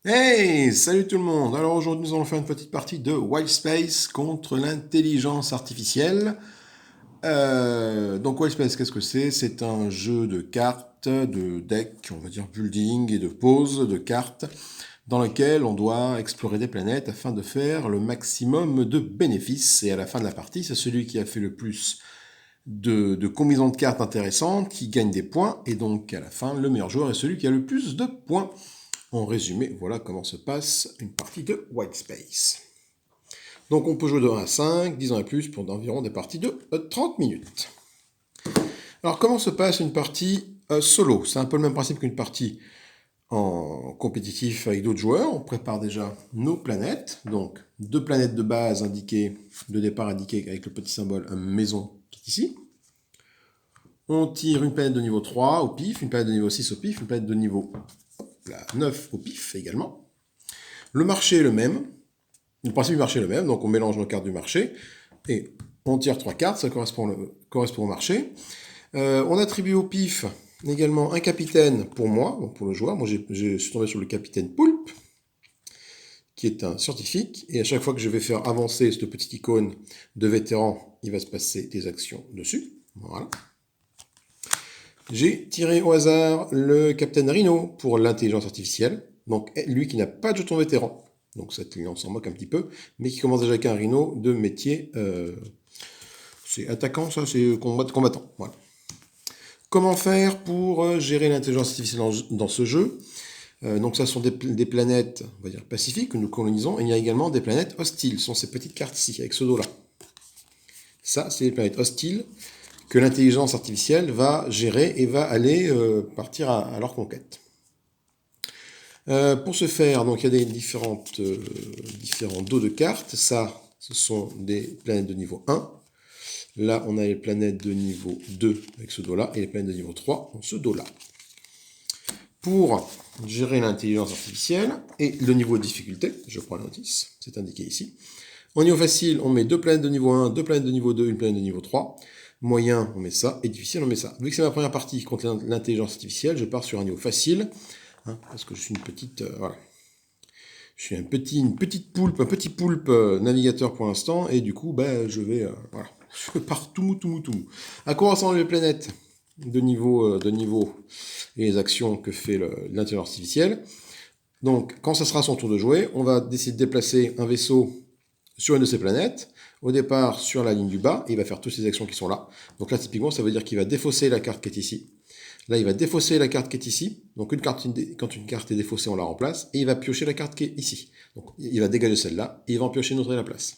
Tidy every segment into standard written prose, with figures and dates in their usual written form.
Hey, salut tout le monde! Alors aujourd'hui nous allons faire une petite partie de Wild Space contre l'intelligence artificielle. Donc Wild Space, qu'est-ce que c'est? C'est un jeu de cartes, de deck, on va dire building et de pose de cartes, dans lequel on doit explorer des planètes afin de faire le maximum de bénéfices. Et à la fin de la partie, c'est celui qui a fait le plus de combinaisons de cartes intéressantes qui gagne des points. Et donc à la fin, le meilleur joueur est celui qui a le plus de points. En résumé, voilà comment se passe une partie de White Space. Donc on peut jouer de 1 à 5, 10 ans et plus pour environ des parties de 30 minutes. Alors comment se passe une partie solo? C'est un peu le même principe qu'une partie en compétitif avec d'autres joueurs. On prépare déjà nos planètes. Donc deux planètes de base indiquées, de départ indiquées avec le petit symbole maison qui est ici. On tire une planète de niveau 3 au pif, une planète de niveau 6 au pif, une planète de niveau 9 au pif également. Le marché est le même. Le principe du marché est le même, donc on mélange nos cartes du marché et on tire 3 cartes, ça correspond au marché. On attribue au pif également un capitaine pour moi, donc pour le joueur. Moi, je suis tombé sur le capitaine Poulpe, qui est un scientifique, et à chaque fois que je vais faire avancer cette petite icône de vétéran, il va se passer des actions dessus. Voilà. J'ai tiré au hasard le capitaine Rhino pour l'intelligence artificielle, donc lui qui n'a pas de jeton vétéran. Donc ça, on s'en moque un petit peu, mais qui commence déjà avec un Rhino de métier. C'est attaquant, ça, c'est combattant. Voilà. Comment faire pour gérer l'intelligence artificielle dans ce jeu? Donc ça sont des planètes, on va dire, pacifiques que nous colonisons, et il y a également des planètes hostiles. Ce sont ces petites cartes ici, avec ce dos-là. Ça, c'est les planètes hostiles que l'intelligence artificielle va gérer et va aller partir à leur conquête. Pour ce faire, donc il y a des différents dos de cartes. Ça, ce sont des planètes de niveau 1. Là, on a les planètes de niveau 2 avec ce dos-là et les planètes de niveau 3 ont ce dos-là. Pour gérer l'intelligence artificielle et le niveau de difficulté, je prends la notice, c'est indiqué ici. Au niveau facile, on met deux planètes de niveau 1, deux planètes de niveau 2, une planète de niveau 3. Moyen, on met ça, et difficile, on met ça. Vu que c'est ma première partie contre l'intelligence artificielle, je pars sur un niveau facile, parce que je suis une petite... voilà. Je suis une petite poulpe, un petit poulpe navigateur pour l'instant, et du coup, je vais... voilà. Je pars tout mou. À quoi ressemblent les planètes de niveau et les actions que fait l'intelligence artificielle? Donc, quand ça sera son tour de jouer, on va décider de déplacer un vaisseau sur une de ces planètes, au départ sur la ligne du bas, et il va faire toutes ces actions qui sont là. Donc là, typiquement, ça veut dire qu'il va défausser la carte qui est ici. Là, il va défausser la carte qui est ici. Donc quand une carte est défaussée, on la remplace. Et il va piocher la carte qui est ici. Donc il va dégager celle-là, et il va en piocher une autre à la place.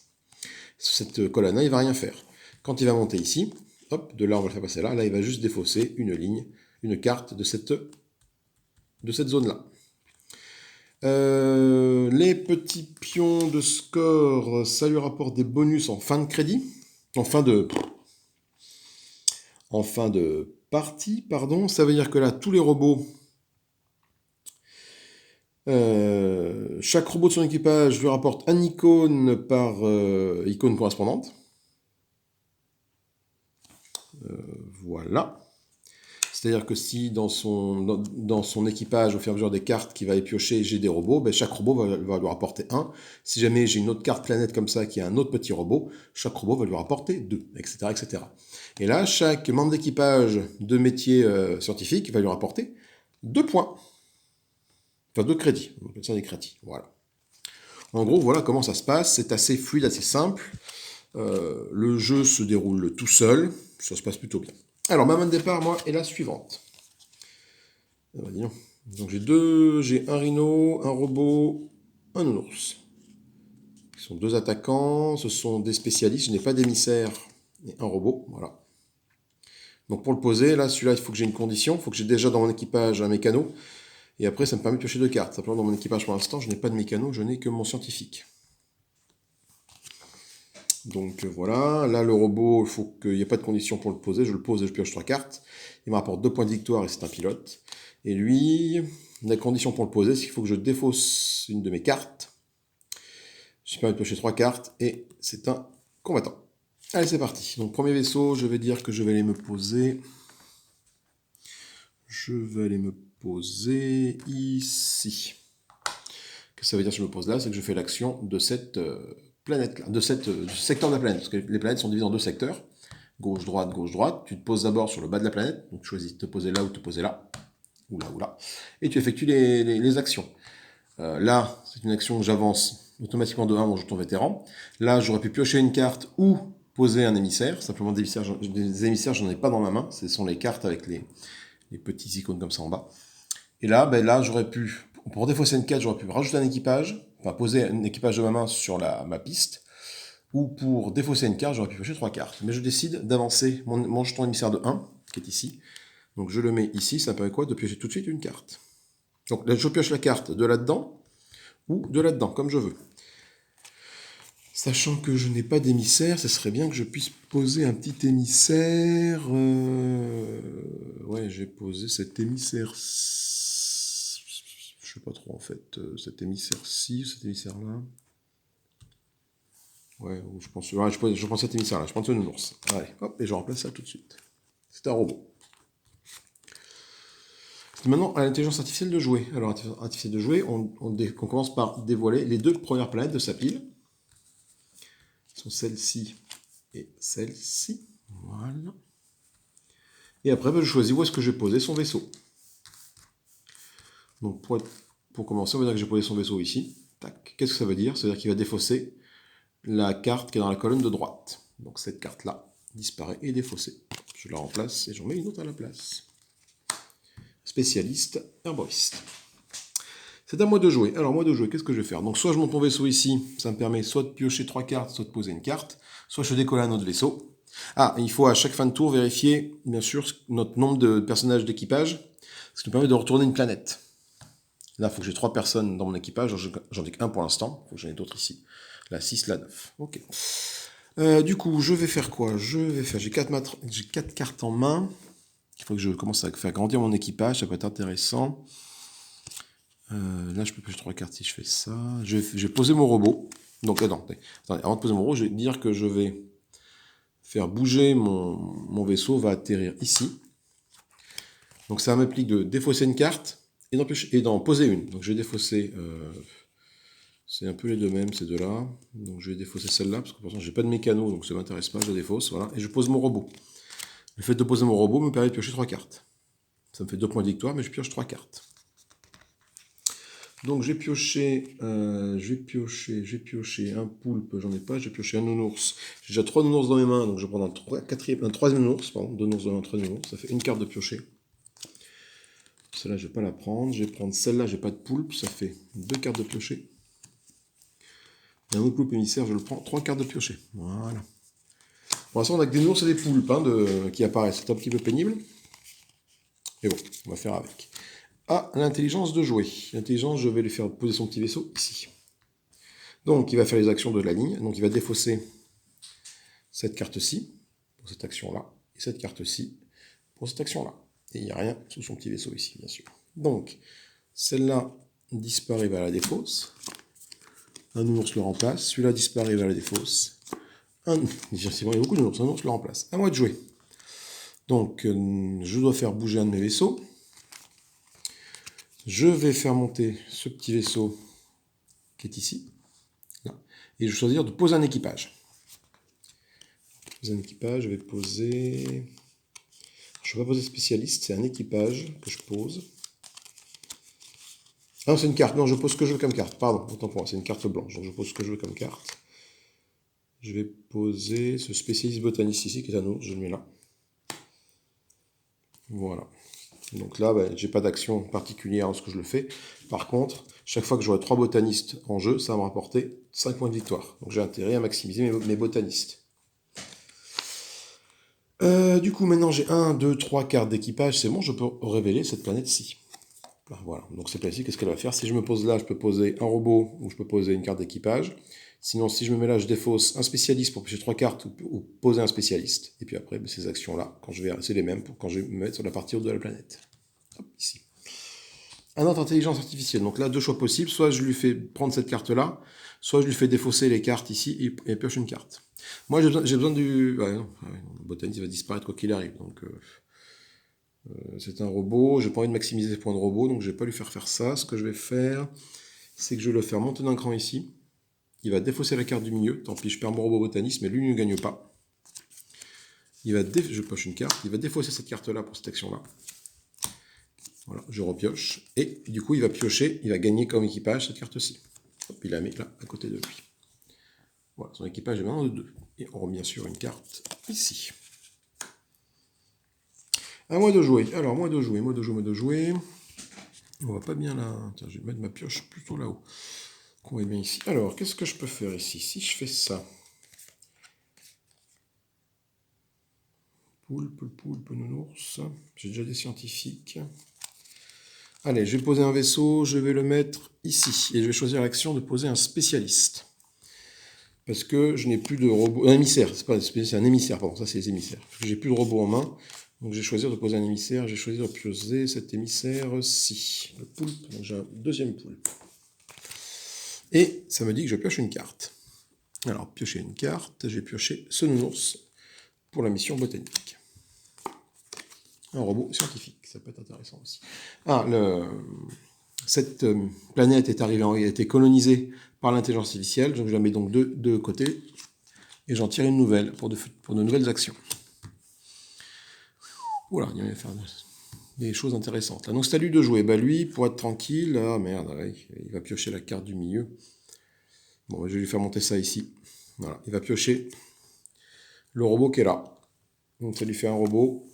Sur cette colonne-là, il va rien faire. Quand il va monter ici, hop, de là, on va le faire passer là. Là, il va juste défausser une ligne, une carte de cette zone-là. Les petits pions de score, ça lui rapporte des bonus en fin de crédit, en fin de partie, pardon. Ça veut dire que là, tous les robots, chaque robot de son équipage lui rapporte un icône par icône correspondante. Voilà. C'est-à-dire que si dans son équipage, au fur et à mesure des cartes qu'il va épiocher, j'ai des robots, chaque robot va lui rapporter un. Si jamais j'ai une autre carte planète comme ça qui a un autre petit robot, chaque robot va lui rapporter deux, etc. etc. Et là, chaque membre d'équipage de métier scientifique va lui rapporter 2 points. Enfin, 2 crédits. On appelle ça des crédits. Voilà. En gros, voilà comment ça se passe. C'est assez fluide, assez simple. Le jeu se déroule tout seul. Ça se passe plutôt bien. Alors, ma main de départ, moi, est la suivante. Donc j'ai un rhino, un robot, un nounours. Ce sont deux attaquants, ce sont des spécialistes, je n'ai pas d'émissaire et un robot, voilà. Donc pour le poser, là, celui-là, il faut que j'ai une condition, il faut que j'ai déjà dans mon équipage un mécano, et après ça me permet de piocher 2 cartes. Simplement dans mon équipage pour l'instant, je n'ai pas de mécano, je n'ai que mon scientifique. Donc voilà, là le robot, il faut qu'il n'y ait pas de condition pour le poser, je le pose et je pioche 3 cartes. Il me rapporte 2 points de victoire et c'est un pilote. Et lui, la condition pour le poser, c'est qu'il faut que je défausse une de mes cartes. Je permets de piocher 3 cartes et c'est un combattant. Allez, c'est parti. Donc premier vaisseau, je vais dire que je vais aller me poser. Je vais aller me poser ici. que ça veut dire si je me pose là? C'est que je fais l'action de cette planète-là, de ce secteur de la planète, parce que les planètes sont divisées en deux secteurs, gauche, droite, tu te poses d'abord sur le bas de la planète, donc tu choisis de te poser là ou de te poser là, ou là, et tu effectues les actions. Là, c'est une action que j'avance automatiquement de 1 mon jeton vétéran. Là, j'aurais pu piocher une carte ou poser un émissaire. Simplement, des émissaires, j'en ai pas dans ma main. Ce sont les cartes avec les petits icônes comme ça en bas. Et là, là, j'aurais pu, pour défausser une carte, j'aurais pu rajouter un équipage, enfin poser un équipage de ma main sur ma piste. Ou pour défausser une carte, j'aurais pu piocher 3 cartes. Mais je décide d'avancer mon jeton émissaire de 1, qui est ici. Donc je le mets ici, ça permet quoi? De piocher tout de suite une carte. Donc là, je pioche la carte de là-dedans, ou de là-dedans, comme je veux. Sachant que je n'ai pas d'émissaire, ce serait bien que je puisse poser un petit émissaire. Ouais, j'ai posé cet émissaire. Je sais pas trop en fait. Cet émissaire-ci, cet émissaire-là. Ouais, je pense cet émissaire-là. Je prends ce nounours. Allez, hop, et je remplace ça tout de suite. C'est un robot. Maintenant, à l'intelligence artificielle de jouer. Alors, l'intelligence artificielle de jouer, on commence par dévoiler les 2 premières planètes de sa pile. Ce sont celle-ci et celle-ci. Voilà. Et après, je choisis où est-ce que je vais poser son vaisseau. Donc, pour commencer, on va dire que j'ai posé son vaisseau ici. Tac. Qu'est-ce que ça veut dire? Ça veut dire qu'il va défausser la carte qui est dans la colonne de droite. Donc, cette carte-là disparaît et est défaussée. Je la remplace et j'en mets une autre à la place. Spécialiste, herboriste. C'est à moi de jouer. Alors, moi de jouer, qu'est-ce que je vais faire? Donc, soit je monte mon vaisseau ici, ça me permet soit de piocher 3 cartes, soit de poser une carte, soit je décolle un autre vaisseau. Ah, il faut à chaque fin de tour vérifier, bien sûr, notre nombre de personnages d'équipage, ce qui nous permet de retourner une planète. Là, il faut que j'ai 3 personnes dans mon équipage, j'en ai qu'un pour l'instant, il faut que j'en ai d'autres ici. La 6, la 9. Ok. Du coup, je vais faire quoi? J'ai 4 cartes en main. Il faut que je commence à faire grandir mon équipage, ça peut être intéressant. Là, je peux piocher 3 cartes si je fais ça. Je vais poser mon robot. Donc, attendez, avant de poser mon robot, je vais dire que je vais faire bouger mon vaisseau, va atterrir ici. Donc, ça m'implique de défausser une carte et d'en poser une. Donc, je vais défausser. C'est un peu les deux mêmes, ces deux-là. Donc, je vais défausser celle-là, parce que pour l'instant, j'ai pas de mécano, donc ça m'intéresse pas, je la défausse. Voilà. Et je pose mon robot. Le fait de poser mon robot me permet de piocher 3 cartes. Ça me fait 2 points de victoire, mais je pioche 3 cartes. Donc j'ai pioché un poulpe, j'en ai pas, j'ai pioché un nounours. J'ai déjà 3 nounours dans mes mains, donc je vais prendre un troisième nounours, pardon, 2 nounours dans un troisième nounours, ça fait une carte de piocher. Celle-là, je vais pas la prendre, je vais prendre celle-là, j'ai pas de poulpe, ça fait 2 cartes de piocher. Et un autre poulpe émissaire, je le prends, 3 cartes de piocher. Voilà. Pour l'instant, on a que des nounours et des poulpes qui apparaissent, c'est un petit peu pénible. Mais bon, on va faire avec. Ah, l'intelligence de jouer. L'intelligence, je vais lui faire poser son petit vaisseau ici. Donc, il va faire les actions de la ligne. Donc, il va défausser cette carte-ci, pour cette action-là, et cette carte-ci, pour cette action-là. Et il n'y a rien sous son petit vaisseau ici, bien sûr. Donc, celle-là disparaît, va à la défausse. Un nounours le remplace. Celui-là disparaît, va à la défausse. C'est bon, il y a beaucoup de nounours. Un nounours le remplace. À moi de jouer. Donc, je dois faire bouger un de mes vaisseaux. Je vais faire monter ce petit vaisseau qui est ici. Là, et je vais choisir de poser un équipage. Je vais poser... Je ne vais pas poser spécialiste, c'est un équipage que je pose. Ah non, c'est une carte. Non, je pose ce que je veux comme carte. Pardon, autant pour moi, c'est une carte blanche. Donc je pose ce que je veux comme carte. Je vais poser ce spécialiste botaniste ici, qui est un autre. Je le mets là. Voilà. Donc là, j'ai pas d'action particulière en ce que je le fais. Par contre, chaque fois que j'aurai 3 botanistes en jeu, ça va me rapporter 5 points de victoire. Donc j'ai intérêt à maximiser mes botanistes. Du coup, maintenant j'ai 1, 2, 3 cartes d'équipage, c'est bon, je peux révéler cette planète-ci. Voilà, donc cette planète-ci, qu'est-ce qu'elle va faire? Si je me pose là, je peux poser un robot ou je peux poser une carte d'équipage. Sinon, si je me mets là, je défausse un spécialiste pour piocher 3 cartes ou poser un spécialiste. Et puis après, ces actions-là, c'est les mêmes quand je vais me mettre sur la partie haute de la planète. Hop, ici. Un autre intelligence artificielle. Donc là, 2 choix possibles. Soit je lui fais prendre cette carte-là, soit je lui fais défausser les cartes ici et pioche une carte. Moi, j'ai besoin du... le botaniste va disparaître quoi qu'il arrive. Donc, c'est un robot. J'ai pas envie de maximiser les points de robot, donc je vais pas lui faire ça. Ce que je vais faire, c'est que je vais le faire monter d'un cran ici. Il va défausser la carte du milieu. Tant pis, je perds mon robot botaniste, mais lui ne gagne pas. Je poche une carte. Il va défausser cette carte-là pour cette action-là. Voilà, je repioche. Et du coup, il va piocher. Il va gagner comme équipage cette carte-ci. Hop, il la met là, à côté de lui. Voilà, son équipage est maintenant de 2. Et on remet bien sûr une carte ici. À moi de jouer. Alors, moi de jouer. On va pas bien là. Tiens, je vais mettre ma pioche plutôt là-haut. Qu'on voit bien ici. Alors, qu'est-ce que je peux faire ici? Si je fais ça. Poulpe, nounours. J'ai déjà des scientifiques. Allez, je vais poser un vaisseau. Je vais le mettre ici. Et je vais choisir l'action de poser un spécialiste. Parce que je n'ai plus de robot. Un émissaire. C'est un émissaire, pardon. Ça, c'est les émissaires. Parce que j'ai plus de robot en main. Donc, je vais choisir de poser un émissaire. Je vais choisir de poser cet émissaire-ci. Le poulpe. Donc, j'ai un deuxième poulpe. Et ça me dit que je pioche une carte. Alors, piocher une carte, j'ai pioché ce nounours pour la mission botanique. Un robot scientifique, ça peut être intéressant aussi. Ah, cette planète a été colonisée par l'intelligence artificielle, donc je la mets donc de côté, et j'en tire une nouvelle pour de nouvelles actions. Voilà, il va faire des choses intéressantes. Là, donc c'est à lui de jouer. Bah lui, pour être tranquille, ah merde, ouais, il va piocher la carte du milieu. Bon, je vais lui faire monter ça ici. Voilà, il va piocher le robot qui est là. Donc ça lui fait un robot.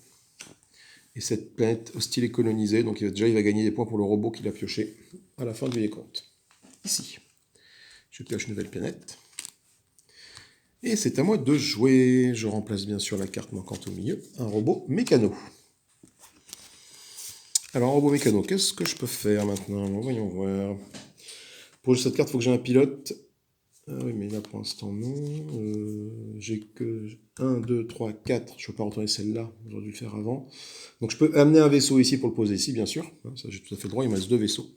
Et cette planète hostile est colonisée. Donc il va gagner des points pour le robot qu'il a pioché à la fin du décompte. Ici. Je pioche une nouvelle planète. Et c'est à moi de jouer. Je remplace bien sûr la carte manquante au milieu. Un robot mécano. Alors un robot mécano, qu'est-ce que je peux faire maintenant? Voyons voir. Pour cette carte, il faut que j'ai un pilote. Ah oui, mais là pour l'instant non. J'ai que 1, 2, 3, 4. Je ne peux pas retourner celle-là. J'aurais dû le faire avant. Donc je peux amener un vaisseau ici pour le poser ici, bien sûr. Ça, j'ai tout à fait le droit. Il me reste 2 vaisseaux.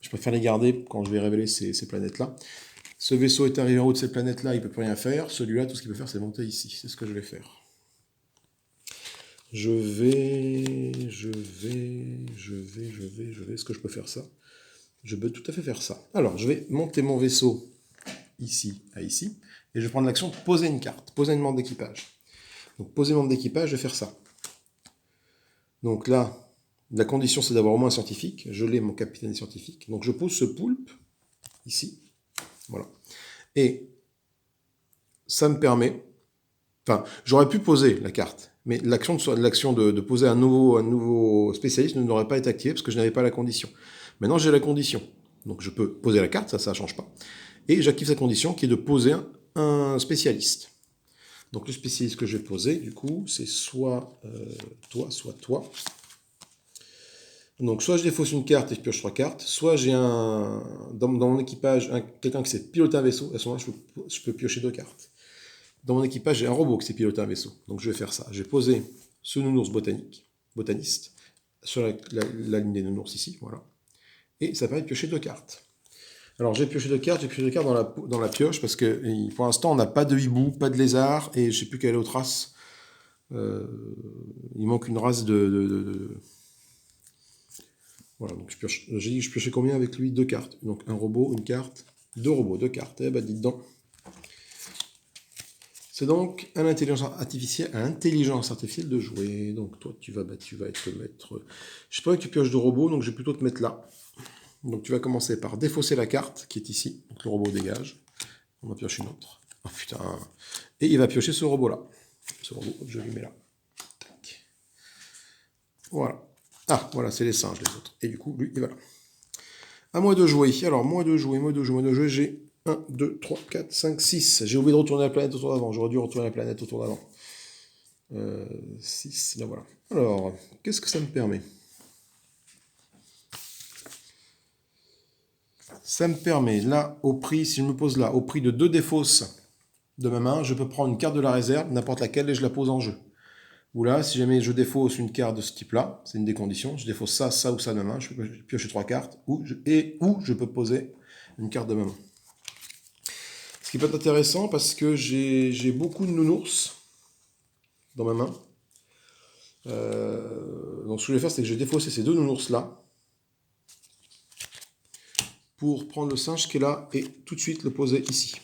Je préfère les garder quand je vais révéler ces planètes-là. Ce vaisseau est arrivé en haut de ces planètes-là, il ne peut plus rien faire. Celui-là, tout ce qu'il peut faire, c'est monter ici. C'est ce que je vais faire. Je vais. Est-ce que je peux faire ça? Je peux tout à fait faire ça. Alors, je vais monter mon vaisseau ici à ici. Et je vais prendre l'action de poser une carte. Poser une membre d'équipage. Donc, poser membre d'équipage, je vais faire ça. Donc là, la condition, c'est d'avoir au moins un scientifique. Je l'ai, mon capitaine scientifique. Donc, je pose ce poulpe ici. Voilà. Et ça me permet... Enfin, j'aurais pu poser la carte, mais l'action de poser un nouveau spécialiste n'aurait pas été activée parce que je n'avais pas la condition. Maintenant, j'ai la condition. Donc, je peux poser la carte, ça ne change pas. Et j'active cette condition qui est de poser un spécialiste. Donc, le spécialiste que je vais poser, du coup, c'est soit toi, soit toi. Donc, soit je défausse une carte et je pioche 3 cartes, soit j'ai dans mon équipage quelqu'un qui sait piloter un vaisseau. À ce moment-là, je peux piocher 2 cartes. Dans mon équipage, j'ai un robot qui sait piloter un vaisseau. Donc je vais faire ça. Je vais poser ce nounours botaniste, sur la ligne des nounours ici, voilà. Et ça permet de piocher 2 cartes. Alors j'ai pioché 2 cartes, dans la pioche, parce que pour l'instant on n'a pas de hibou, pas de lézard, et je ne sais plus quelle autre race. Il manque une race de... Voilà, donc j'ai dit que je piochais combien avec lui? 2 cartes. Donc un robot, une carte, 2 robots, 2 cartes. Eh ben dites donc. C'est donc à l'intelligence artificielle de jouer. Donc toi, tu vas être maître. Je sais pas que tu pioches de robot, donc je vais plutôt te mettre là. Donc tu vas commencer par défausser la carte qui est ici. Donc le robot dégage. On va piocher une autre. Oh putain. Et il va piocher ce robot-là. Ce robot, je lui mets là. Tac. Voilà. Ah, voilà, c'est les singes, les autres. Et du coup, lui, il va là. À moi de jouer. Alors, moi de jouer, j'ai 1, 2, 3, 4, 5, 6. J'ai oublié de retourner la planète autour d'avant. J'aurais dû retourner la planète autour d'avant. 6, là voilà. Alors, qu'est-ce que ça me permet? Ça me permet, là, au prix, si je me pose là, au prix de 2 défausses de ma main, je peux prendre une carte de la réserve, n'importe laquelle, et je la pose en jeu. Ou là, si jamais je défausse une carte de ce type-là, c'est une des conditions, je défausse ça, ça ou ça de ma main, je peux piocher 3 cartes, ou je peux poser une carte de ma main. Ce qui peut être intéressant parce que j'ai beaucoup de nounours dans ma main. Donc ce que je vais faire, c'est que je vais défausser ces 2 nounours-là. pour prendre le singe qui est là et tout de suite le poser ici.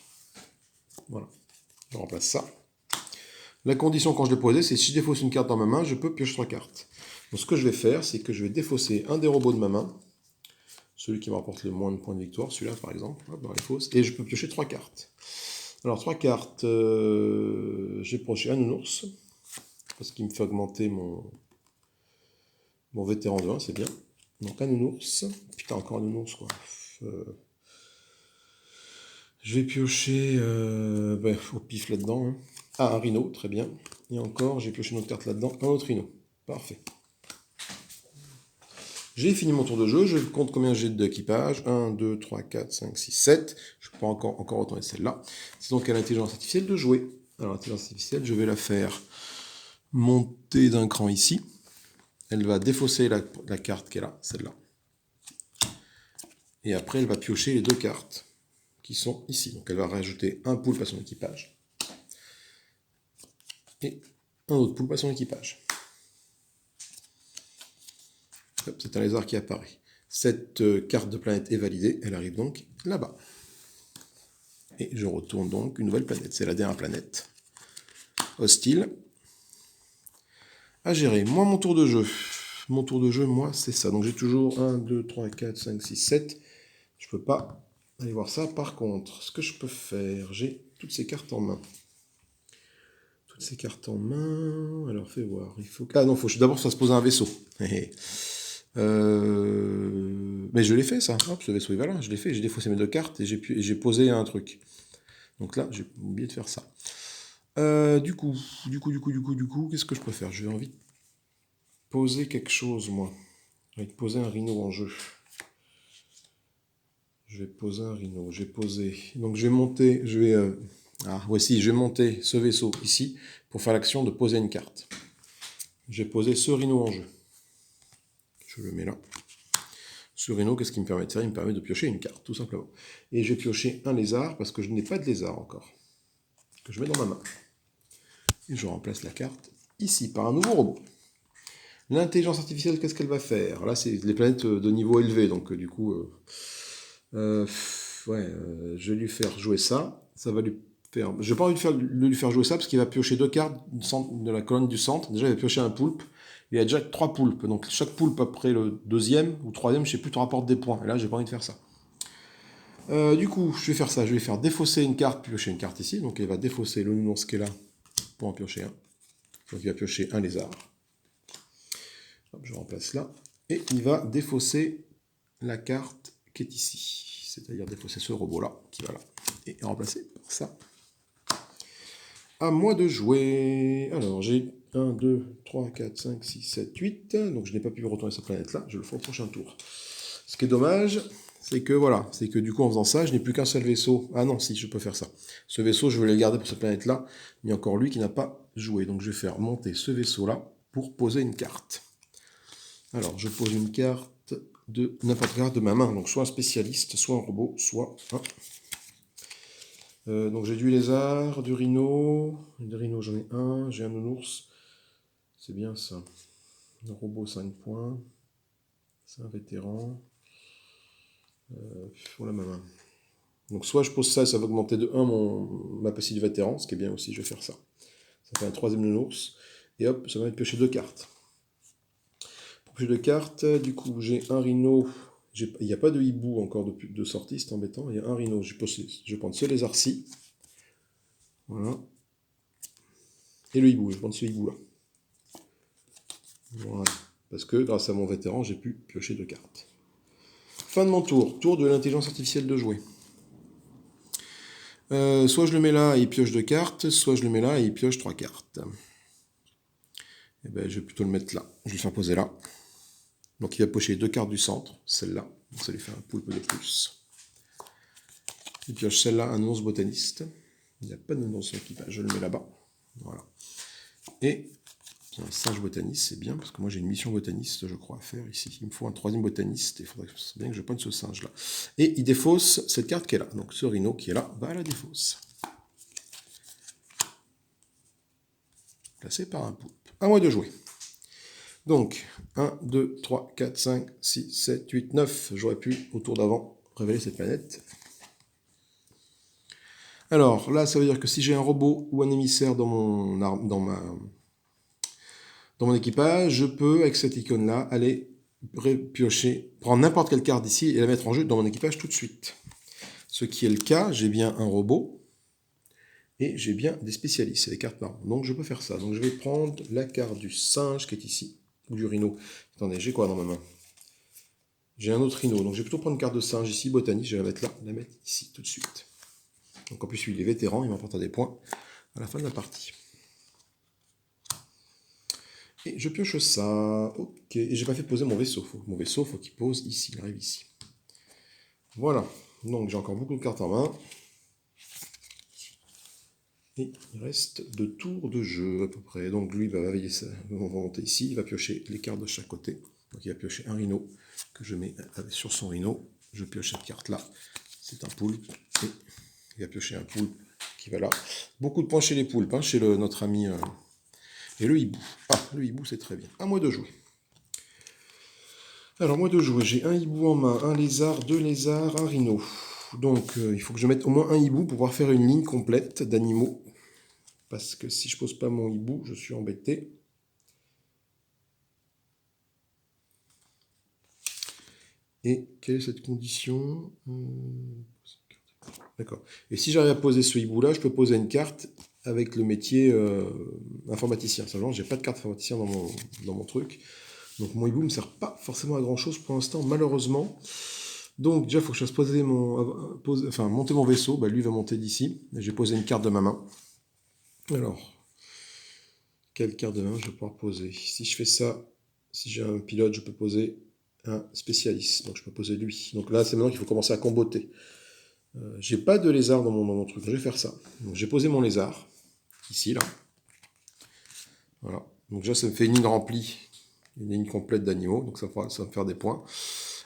Voilà, je remplace ça. La condition quand je l'ai posé, c'est si je défausse une carte dans ma main, je peux piocher 3 cartes. Donc ce que je vais faire, c'est que je vais défausser un des robots de ma main, celui qui me rapporte le moins de points de victoire, celui-là par exemple, hop, dans les fausses, et je peux piocher 3 cartes. Alors 3 cartes, j'ai pioché un nounours, parce qu'il me fait augmenter mon vétéran de 1, c'est bien. Donc un nounours, putain encore un nounours quoi. Je vais piocher au pif là-dedans. Hein. Ah, un rhino, très bien. Et encore, j'ai pioché une autre carte là-dedans, un autre rhino. Parfait. J'ai fini mon tour de jeu, je compte combien j'ai d'équipage. 1, 2, 3, 4, 5, 6, 7. Je ne peux pas encore retourner celle-là. C'est donc à l'intelligence artificielle de jouer. Alors l'intelligence artificielle, je vais la faire monter d'un cran ici. Elle va défausser la carte qui est là, celle-là. Et après, elle va piocher les 2 cartes qui sont ici. Donc elle va rajouter un poulpe à son équipage. Et un autre poulpe à son équipage. C'est un lézard qui apparaît. Cette carte de planète est validée, elle arrive donc là-bas. Et je retourne donc une nouvelle planète, c'est la dernière planète. Hostile. À gérer. Moi, mon tour de jeu. Mon tour de jeu, moi, c'est ça. Donc j'ai toujours 1, 2, 3, 4, 5, 6, 7. Je ne peux pas aller voir ça. Par contre, ce que je peux faire, j'ai toutes ces cartes en main. Toutes ces cartes en main. Alors, fais voir. Il faut... Ah non, il faut d'abord se poser un vaisseau. Mais je l'ai fait ça. Hop, ce vaisseau il va là. Je l'ai fait. J'ai défaussé mes 2 cartes et j'ai posé un truc. Donc là, j'ai oublié de faire ça. Du coup, qu'est-ce que je peux faire? J'ai envie de poser quelque chose, moi. J'ai envie de poser un rhino en jeu. Je vais poser un rhino. J'ai posé. Donc je vais monter. Je vais monter ce vaisseau ici pour faire l'action de poser une carte. J'ai posé ce rhino en jeu. Je le mets là. Ce rhino, qu'est-ce qu'il me permet de faire? Il me permet de piocher une carte, tout simplement. Et je vais piocher un lézard parce que je n'ai pas de lézard encore. Que je mets dans ma main. Et je remplace la carte ici par un nouveau robot. L'intelligence artificielle, qu'est-ce qu'elle va faire? Là, c'est les planètes de niveau élevé, donc du coup, je vais lui faire jouer ça. Ça va lui faire. Je n'ai pas envie de lui faire jouer ça parce qu'il va piocher 2 cartes de la colonne du centre. Déjà, il va piocher un poulpe. Il y a déjà 3 poulpes. Donc chaque poulpe après le 2e ou 3e, je ne sais plus, te rapporte des points. Et là, j'ai pas envie de faire ça. Du coup, je vais faire ça. Je vais faire défausser une carte, piocher une carte ici. Donc il va défausser le nounours qui est là pour en piocher un. Donc il va piocher un lézard. Hop, je remplace là. Et il va défausser la carte qui est ici. C'est-à-dire défausser ce robot-là qui va là. Et remplacer par ça. À moi de jouer. Alors, j'ai 1, 2, 3, 4, 5, 6, 7, 8. Donc, je n'ai pas pu retourner cette planète-là. Je le ferai au prochain tour. Ce qui est dommage, c'est que voilà, c'est que du coup, en faisant ça, je n'ai plus qu'un seul vaisseau. Ah non, si, je peux faire ça. Ce vaisseau, je vais le garder pour cette planète-là. Mais il y a encore lui qui n'a pas joué. Donc, je vais faire monter ce vaisseau-là pour poser une carte. Alors, je pose une carte de n'importe quelle carte de ma main. Donc, soit un spécialiste, soit un robot, soit un... donc j'ai du lézard, du rhino. Du rhino, j'en ai un. J'ai un nounours. C'est bien ça. Un robot, 5 points. C'est un vétéran. Voilà ma main. Donc soit je pose ça et ça va augmenter de 1 ma passée du vétéran, ce qui est bien aussi, je vais faire ça. Ça fait un 3e nounours. Et hop, ça va me piocher 2 cartes. Pour piocher 2 cartes, du coup j'ai un rhino. Il n'y a pas de hibou encore de sortie, c'est embêtant. Il y a un rhino, je vais prendre ce lézard-ci. Voilà. Et le hibou, je vais prendre ce hibou-là. Voilà. Parce que grâce à mon vétéran, j'ai pu piocher 2 cartes. Fin de mon tour. Tour de l'intelligence artificielle de jouer. Soit je le mets là et il pioche 2 cartes, soit je le mets là et il pioche 3 cartes. Et ben, je vais plutôt le mettre là. Je vais le faire poser là. Donc il va piocher 2 cartes du centre, celle-là. Ça lui fait un poulpe de plus. Il pioche celle-là, un nounours botaniste. Il n'y a pas de nounours équipage, je le mets là-bas. Voilà. Et un singe botaniste, c'est bien, parce que moi j'ai une mission botaniste, je crois, à faire ici. Il me faut un 3e botaniste, et il faudrait bien que je prenne ce singe-là. Et il défausse cette carte qui est là. Donc ce rhino qui est là, va à la défausse. Placé par un poulpe. À moi de jouer. Donc, 1, 2, 3, 4, 5, 6, 7, 8, 9. J'aurais pu, au tour d'avant, révéler cette planète. Alors là, ça veut dire que si j'ai un robot ou un émissaire dans mon équipage, je peux, avec cette icône-là, aller piocher, prendre n'importe quelle carte d'ici et la mettre en jeu dans mon équipage tout de suite. Ce qui est le cas, j'ai bien un robot et j'ai bien des spécialistes, c'est des cartes marron. Donc je peux faire ça. Donc je vais prendre la carte du singe qui est ici, ou du rhino. Attendez, j'ai quoi dans ma main? J'ai un autre rhino, donc je vais plutôt prendre une carte de singe ici, botaniste, je vais la mettre là, la mettre ici tout de suite. Donc en plus lui il est vétéran, il m'apportera des points à la fin de la partie. Et je pioche ça, ok, et j'ai pas fait poser mon vaisseau, mon vaisseau faut qu'il pose ici, il arrive ici. Voilà, donc j'ai encore beaucoup de cartes en main. Et il reste 2 tours de jeu à peu près. Donc lui va veiller ça, on va monter ici, il va piocher les cartes de chaque côté. Donc il va piocher un rhino que je mets sur son rhino. Je pioche cette carte là, c'est un poulpe. Et il va piocher un poulpe qui va là. Beaucoup de points chez les poulpes, hein, chez notre ami. Et le hibou. Ah, le hibou c'est très bien. À moi de jouer. Alors moi de jouer, j'ai un hibou en main, un lézard, 2 lézards, un rhino. Donc il faut que je mette au moins un hibou pour pouvoir faire une ligne complète d'animaux. Parce que si je pose pas mon hibou, je suis embêté. Et quelle est cette condition? D'accord. Et si j'arrive à poser ce hibou-là, je peux poser une carte avec le métier informaticien. Simplement, j'ai pas de carte informaticien dans mon truc. Donc mon hibou ne me sert pas forcément à grand-chose pour l'instant, malheureusement. Donc déjà, il faut que je fasse poser monter mon vaisseau. Bah, lui va monter d'ici. J'ai posé une carte de ma main. Alors, quelle carte de main je vais pouvoir poser? Si je fais ça, si j'ai un pilote, je peux poser un spécialiste. Donc je peux poser lui. Donc là, c'est maintenant qu'il faut commencer à comboter. J'ai pas de lézard dans mon truc. Je vais faire ça. J'ai posé mon lézard. Ici, là. Voilà. Donc déjà, ça me fait une ligne remplie. Une ligne complète d'animaux. Donc ça va me faire des points.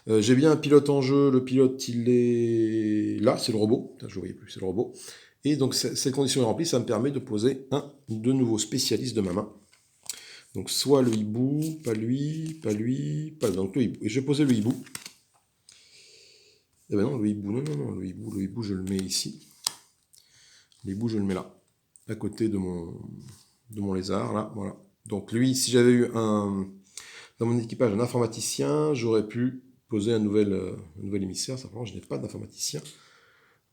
J'ai bien un pilote en jeu. Le pilote, il est là. C'est le robot. Je ne voyais plus. C'est le robot. Et donc, cette condition est remplie. Ça me permet de poser de nouveaux spécialistes de ma main. Donc, soit le hibou, pas lui, pas lui, pas donc le hibou. Et je vais poser le hibou. Eh ben non, le hibou, non, le hibou, je le mets ici. Le hibou, je le mets là, à côté de mon lézard, là, voilà. Donc lui, si j'avais eu dans mon équipage un informaticien, j'aurais pu poser un nouvel émissaire. Simplement, je n'ai pas d'informaticien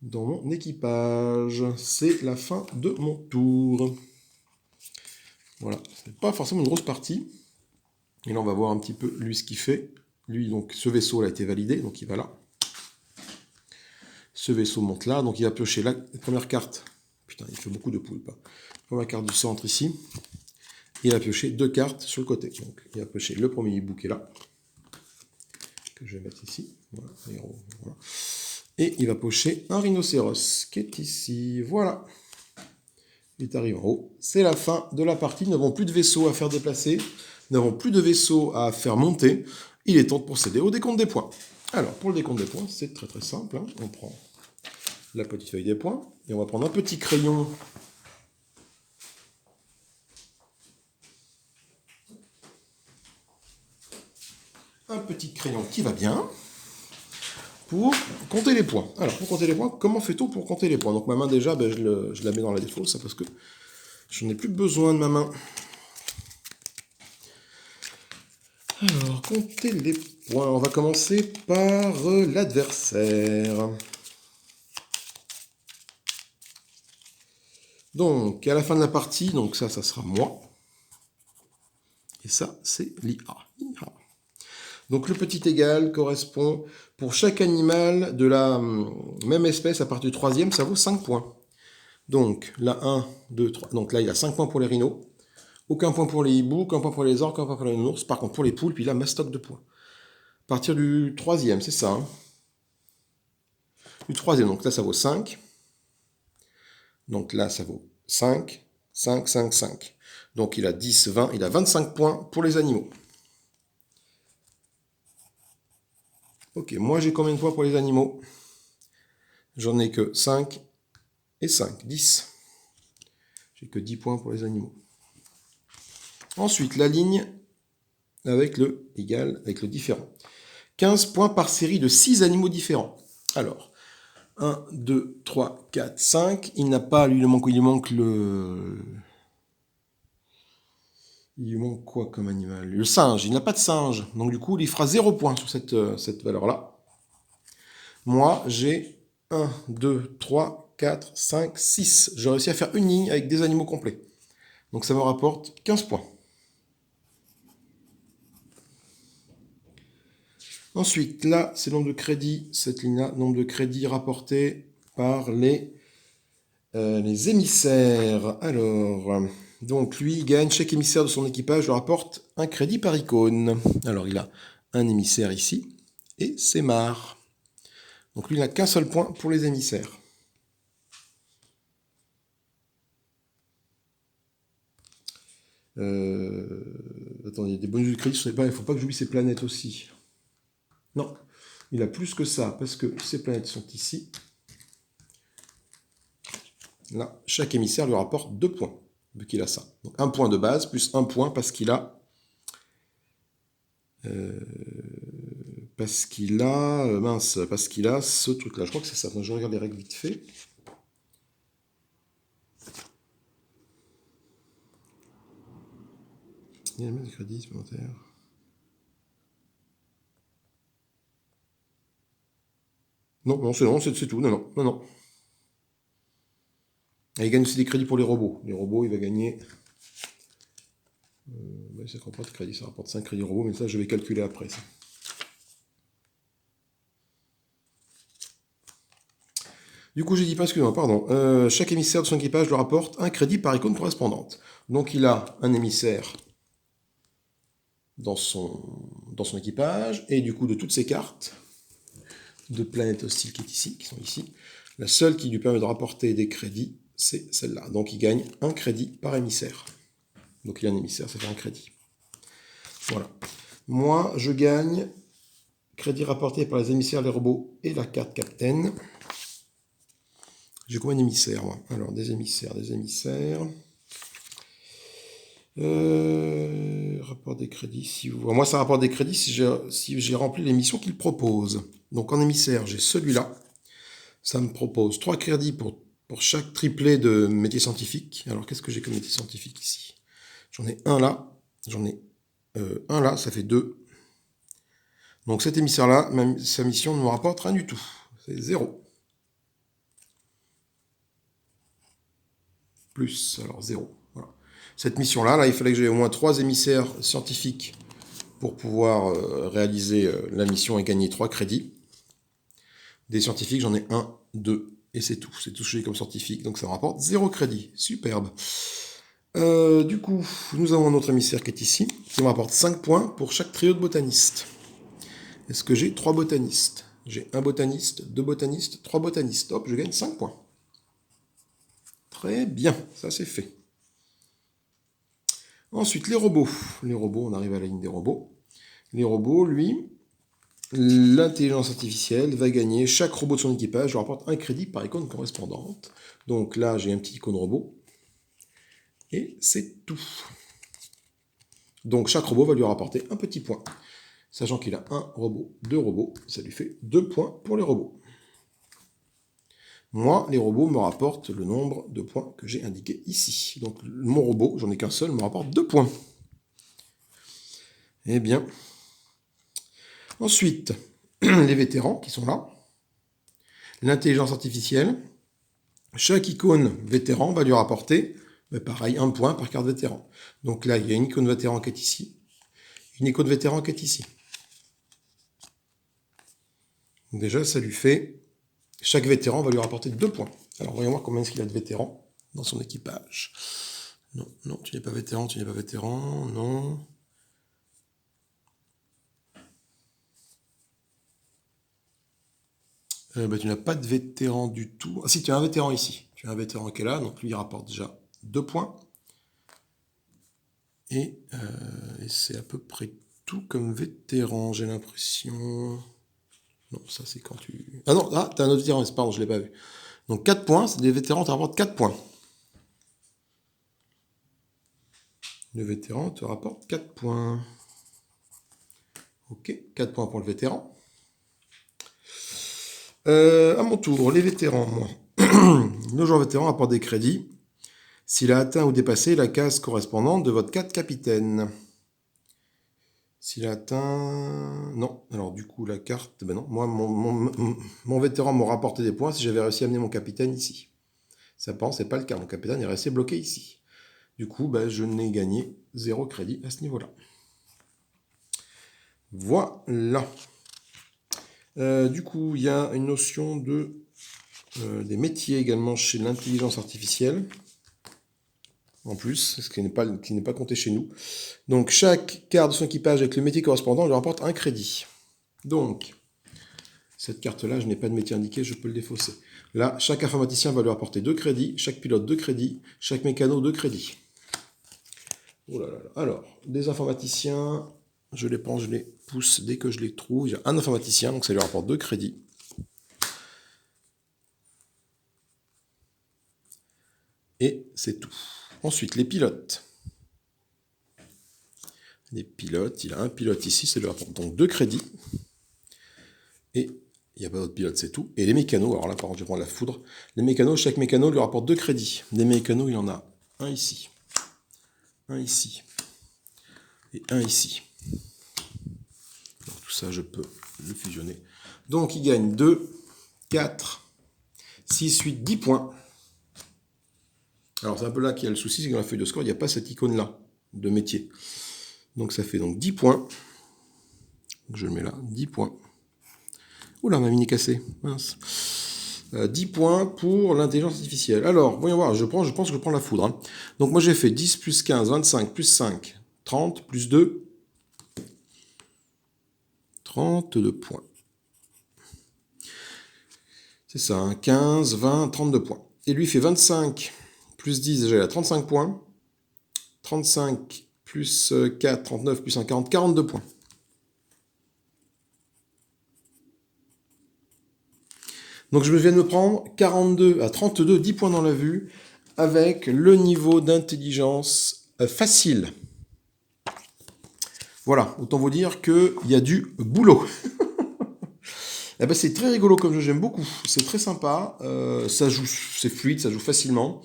dans mon équipage. C'est la fin de mon tour. Voilà, c'est pas forcément une grosse partie. Et là, on va voir un petit peu lui ce qu'il fait. Lui, donc, ce vaisseau là a été validé, donc il va là. Ce vaisseau monte là, donc il va piocher la première carte. Putain, il fait beaucoup de poulpes. La première carte du centre ici. Il va piocher 2 cartes sur le côté. Donc il va piocher le premier hibou qui est là. Que je vais mettre ici. Voilà, voilà. Et il va piocher un rhinocéros qui est ici. Voilà. Il est arrivé en haut. C'est la fin de la partie. Nous n'avons plus de vaisseau à faire déplacer. Nous n'avons plus de vaisseau à faire monter. Il est temps de procéder au décompte des points. Alors, pour le décompte des points, c'est très très simple. Hein. On prend la petite feuille des points et on va prendre un petit crayon. Un petit crayon qui va bien pour compter les points. Alors, pour compter les points, comment fait-on pour compter les points? Donc, ma main, déjà, je la mets dans la défausse, parce que je n'ai plus besoin de ma main. Alors, compter les points. On va commencer par l'adversaire. Donc, à la fin de la partie, donc ça sera moi. Et ça, c'est l'IA. Donc, le petit égal correspond pour chaque animal de la même espèce à partir du 3e, ça vaut 5 points. Donc, là, 1, 2, 3. Donc là, il y a 5 points pour les rhinos. Aucun point pour les hiboux, aucun point pour les orques, aucun point pour les nounours. Par contre, pour les poules, puis là, ma stock de points. À partir du 3e, c'est ça. Hein. Du 3e, donc là, ça vaut 5. Donc là, ça vaut 5, 5, 5, 5. Donc il a 10, 20, il a 25 points pour les animaux. Ok, moi j'ai combien de points pour les animaux? J'en ai que 5 et 5, 10. J'ai que 10 points pour les animaux. Ensuite, la ligne avec le égal, avec le différent. 15 points par série de 6 animaux différents. Alors, 1, 2, 3, 4, 5. Il n'a pas, lui, il lui manque le... Il lui manque quoi comme animal? Le singe, il n'a pas de singe. Donc du coup, il fera 0 point sur cette valeur-là. Moi, j'ai 1, 2, 3, 4, 5, 6. J'ai réussi à faire une ligne avec des animaux complets. Donc ça me rapporte 15 points. Ensuite, là, c'est le nombre de crédits. Cette ligne-là, nombre de crédits rapportés par les émissaires. Alors, donc lui, il gagne, chaque émissaire de son équipage lui rapporte un crédit par icône. Alors, il a un émissaire ici, et c'est marre. Donc lui, il n'a qu'un seul point pour les émissaires. Attendez, il y a des bonus de crédit, je sais pas, il ne faut pas que j'oublie ces planètes aussi. Non, il a plus que ça, parce que ces planètes sont ici. Là, chaque émissaire lui rapporte 2 points, vu qu'il a ça. Donc un point de base, plus un point parce qu'il a... parce qu'il a... mince, parce qu'il a ce truc-là. Je crois que c'est ça. Donc, je regarde les règles vite fait. Il y a des crédits supplémentaires. Non, non, c'est tout. Non. Et il gagne aussi des crédits pour les robots. Les robots, il va gagner... ça ne rapporte de crédit, ça rapporte 5 crédits robots, mais ça, je vais calculer après. Ça. Du coup, j'ai dit pas, excusez-moi, pardon. Chaque émissaire de son équipage lui rapporte un crédit par icône correspondante. Donc, il a un émissaire dans son équipage, et du coup, de toutes ces cartes de planètes hostiles qui sont ici, la seule qui lui permet de rapporter des crédits, c'est celle-là. Donc, il gagne un crédit par émissaire. Donc, il a un émissaire, ça fait un crédit. Voilà. Moi, je gagne crédit rapporté par les émissaires, les robots et la carte Captain. J'ai combien d'émissaires, moi? Alors, des émissaires. Rapport des crédits. Si vous... Moi, ça rapporte des crédits si j'ai rempli les missions qu'il propose. Donc, en émissaire, j'ai celui-là. Ça me propose 3 crédits pour chaque triplet de métier scientifique. Alors, qu'est-ce que j'ai comme métier scientifique ici? J'en ai un là. J'en ai un là, ça fait 2. Donc, cet émissaire-là, sa mission ne me rapporte rien du tout. C'est 0. Plus, alors 0. Voilà. Cette mission-là, là, il fallait que j'ai au moins 3 émissaires scientifiques pour pouvoir réaliser la mission et gagner 3 crédits. Des scientifiques, j'en ai 1, 2, et c'est tout. C'est tout ce que j'ai comme scientifique, donc ça me rapporte 0 crédit. Superbe. Du coup, nous avons un autre émissaire qui est ici, qui me rapporte 5 points pour chaque trio de botanistes. Est-ce que j'ai 3 botanistes? J'ai 1 botaniste, 2 botanistes, 3 botanistes. Hop, je gagne 5 points. Très bien, ça c'est fait. Ensuite, les robots. Les robots, on arrive à la ligne des robots. Les robots, lui, l'intelligence artificielle va gagner, chaque robot de son équipage lui rapporte un crédit par icône correspondante. Donc là, j'ai un petit icône robot. Et c'est tout. Donc chaque robot va lui rapporter un petit point. Sachant qu'il a un robot, 2 robots, ça lui fait 2 points pour les robots. Moi, les robots me rapportent le nombre de points que j'ai indiqué ici. Donc mon robot, j'en ai qu'un seul, me rapporte 2 points. Eh bien. Ensuite, les vétérans qui sont là. L'intelligence artificielle. Chaque icône vétéran va lui rapporter, pareil, 1 point par carte vétéran. Donc là, il y a une icône vétéran qui est ici. Une icône vétéran qui est ici. Donc déjà, ça lui fait... Chaque vétéran va lui rapporter 2 points. Alors, voyons voir combien est-ce qu'il a de vétérans dans son équipage. Non, non, tu n'es pas vétéran, non. Tu n'as pas de vétéran du tout. Ah si, tu as un vétéran ici. Tu as un vétéran qui est là, donc lui, il rapporte déjà 2 points. Et c'est à peu près tout comme vétéran, j'ai l'impression... Non, ça c'est quand tu... Ah non, là, t'as un autre vétéran, pardon, je ne l'ai pas vu. Donc 4 points, c'est des vétérans, tu rapportes 4 points. Le vétéran te rapporte 4 points. Ok, 4 points pour le vétéran. À mon tour, les vétérans, moi. Nos joueurs vétérans apportent des crédits s'il a atteint ou dépassé la case correspondante de votre carte capitaine. S'il a atteint... Non, alors du coup la carte... Ben non, moi mon vétéran m'aura rapporté des points si j'avais réussi à amener mon capitaine ici. Ça pense, c'est pas le cas, mon capitaine est resté bloqué ici. Du coup, ben, je n'ai gagné 0 crédit à ce niveau-là. Voilà. Du coup, il y a une notion de des métiers également chez l'intelligence artificielle. En plus, ce qui n'est pas compté chez nous. Donc, chaque carte de son équipage avec le métier correspondant lui rapporte un crédit. Donc, cette carte-là, je n'ai pas de métier indiqué, je peux le défausser. Là, chaque informaticien va lui rapporter 2 crédits, chaque pilote 2 crédits, chaque mécano 2 crédits. Oh là là là. Alors, des informaticiens, je les prends, je les pousse dès que je les trouve. Il y a un informaticien, donc ça lui rapporte 2 crédits. Et c'est tout. Ensuite, les pilotes. Les pilotes, il a un pilote ici, ça lui rapporte donc 2 crédits. Et il n'y a pas d'autre pilote, c'est tout. Et les mécanos, alors là par contre je vais prendre la foudre. Les mécanos, chaque mécano lui rapporte 2 crédits. Des mécanos, il y en a un ici, un ici, et un ici. Donc, tout ça, je peux le fusionner. Donc il gagne 2, 4, 6, 8, 10 points. Alors c'est un peu là qu'il y a le souci, c'est que dans la feuille de score, il n'y a pas cette icône-là de métier. Donc ça fait donc 10 points. Je le mets là, 10 points. Oula, ma mini cassée, mince. 10 points pour l'intelligence artificielle. Alors, voyons voir, je pense que je prends la foudre. Hein. Donc moi j'ai fait 10 plus 15, 25 plus 5, 30 plus 2, 32 points. C'est ça, hein, 15, 20, 32 points. Et lui fait 25 plus 10, déjà il a 35 points. 35 plus 4, 39 plus 1, 40, 42 points. Donc je viens de me prendre 42 à 32, 10 points dans la vue, avec le niveau d'intelligence facile. Voilà, autant vous dire qu'il y a du boulot. Eh ben, c'est très rigolo comme jeu, j'aime beaucoup. C'est très sympa, ça joue, c'est fluide, ça joue facilement.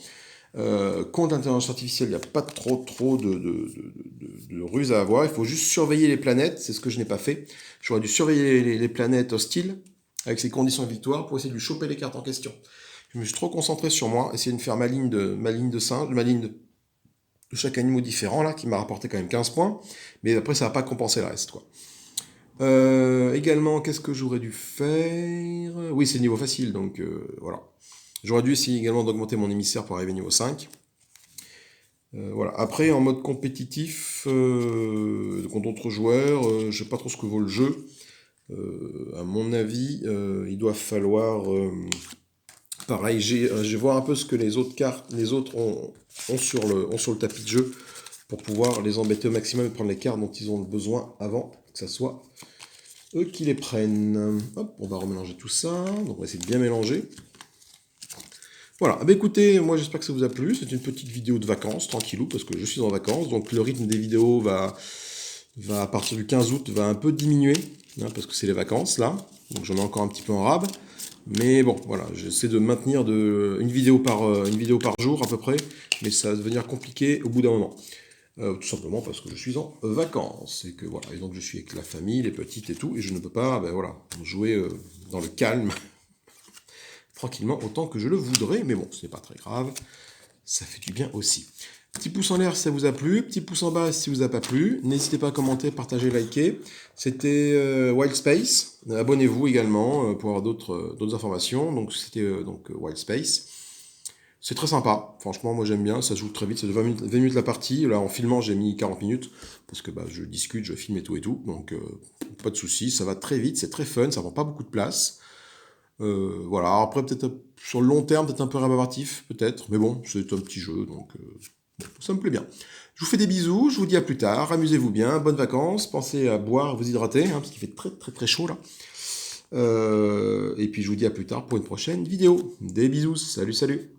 Contre l'intelligence artificielle, il n'y a pas trop de ruse à avoir. Il faut juste surveiller les planètes, c'est ce que je n'ai pas fait. J'aurais dû surveiller les planètes hostiles avec ses conditions de victoire pour essayer de lui choper les cartes en question. Je me suis trop concentré sur moi, essayer de faire ma ligne de singe, ma ligne de chaque animal différent là, qui m'a rapporté quand même 15 points. Mais après, ça n'a pas compensé le reste, quoi. Également, qu'est-ce que j'aurais dû faire? Oui, c'est le niveau facile, donc voilà. J'aurais dû essayer également d'augmenter mon émissaire pour arriver au niveau 5. Voilà. Après, en mode compétitif, contre d'autres joueurs, je sais pas trop ce que vaut le jeu. À mon avis, il doit falloir... pareil, je vais voir un peu ce que les autres cartes, les autres ont sur le tapis de jeu pour pouvoir les embêter au maximum et prendre les cartes dont ils ont besoin avant que ça soit eux qui les prennent. Hop, on va remélanger tout ça. Donc on va essayer de bien mélanger. Voilà, bah écoutez, moi j'espère que ça vous a plu. C'est une petite vidéo de vacances, tranquillou, parce que je suis en vacances. Donc le rythme des vidéos va à partir du 15 août, va un peu diminuer, hein, parce que c'est les vacances là. Donc j'en ai encore un petit peu en rab. Mais bon, voilà, j'essaie de maintenir une vidéo par jour à peu près. Mais ça va devenir compliqué au bout d'un moment. Tout simplement parce que je suis en vacances et que voilà, et donc je suis avec la famille, les petites et tout, et je ne peux pas, ben voilà, jouer dans le calme tranquillement autant que je le voudrais, mais bon, ce n'est pas très grave, ça fait du bien aussi. Petit pouce en l'air si ça vous a plu, petit pouce en bas si ça vous a pas plu, n'hésitez pas à commenter, partager, liker. C'était Wild Space, abonnez-vous également pour avoir d'autres informations, donc c'était donc Wild Space. C'est très sympa, franchement moi j'aime bien, ça se joue très vite, c'est de 20 minutes la partie, là en filmant j'ai mis 40 minutes, parce que bah, je discute, je filme et tout, donc pas de soucis, ça va très vite, c'est très fun, ça prend pas beaucoup de place. Voilà, après peut-être sur le long terme, peut-être un peu rébarbatif, peut-être, mais bon, c'est un petit jeu, donc ça me plaît bien. Je vous fais des bisous, je vous dis à plus tard, amusez-vous bien, bonnes vacances, pensez à boire, vous hydrater, hein, parce qu'il fait très chaud là. Et puis je vous dis à plus tard pour une prochaine vidéo. Des bisous, salut.